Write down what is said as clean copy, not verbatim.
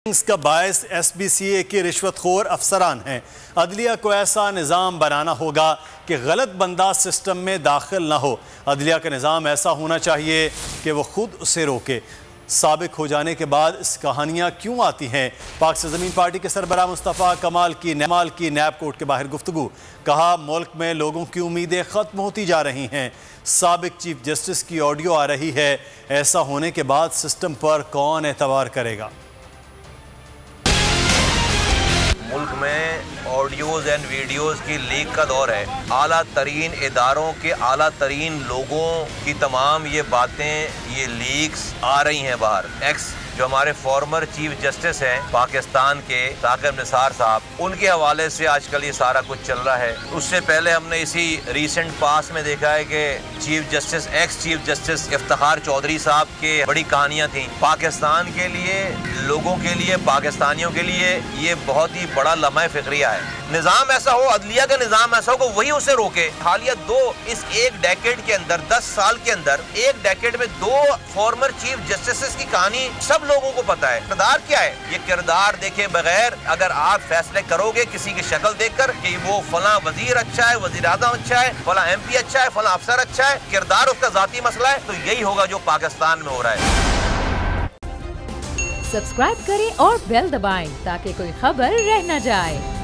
का बायस SBCA के रिश्वतखोर अफसरान हैं। अदलिया को ऐसा निज़ाम बनाना होगा कि गलत बंदा सिस्टम में दाखिल ना हो। अदलिया का निज़ाम ऐसा होना चाहिए कि वो खुद उसे रोके। साबिक हो जाने के बाद इस कहानियाँ क्यों आती हैं? पाक से ज़मीन पार्टी के सरबराह मुस्तफ़ा कमाल की नैब कोर्ट के बाहर गुफ्तगू। कहा, मुल्क में लोगों की उम्मीदें ख़त्म होती जा रही हैं। साबिक चीफ जस्टिस की ऑडियो आ रही है। ऐसा होने के बाद सिस्टम पर कौन एतबार करेगा? मुल्क में ऑडियोज़ एंड वीडियोज़ की लीक का दौर है। आला तरीन इदारों के आला तरीन लोगों की तमाम ये बातें, ये लीक्स आ रही हैं बाहर। एक्स जो हमारे फॉर्मर चीफ जस्टिस हैं पाकिस्तान के, साकिब निसार साहब, उनके हवाले से आजकल ये सारा कुछ चल रहा है। उससे पहले हमने इसी रीसेंट पास में देखा है कि ex chief justice Iftikhar Chaudhry साहब के बड़ी कहानियां थी। पाकिस्तान के लिए, लोगों के लिए, पाकिस्तानियों के लिए ये बहुत ही बड़ा लम्हा फिक्रिया है। निज़ाम ऐसा हो, अदलिया का निज़ाम ऐसा हो कि वही उसे रोके। हालिया इस एक डेकेड के अंदर, 10 साल के अंदर, एक डेकेड में 2 फॉर्मर चीफ जस्टिस की कहानी सब लोगों को पता है। किरदार क्या है? ये किरदार देखे बगैर अगर आप फैसले करोगे किसी की शक्ल देखकर कि वो फला वजीर अच्छा है, वजीर आज़म अच्छा है, फला MP अच्छा है, फला अफसर अच्छा है, किरदार उसका जाती मसला है, तो यही होगा जो पाकिस्तान में हो रहा है। सब्सक्राइब करें और बेल दबाएं ताकि कोई खबर रह न जाए।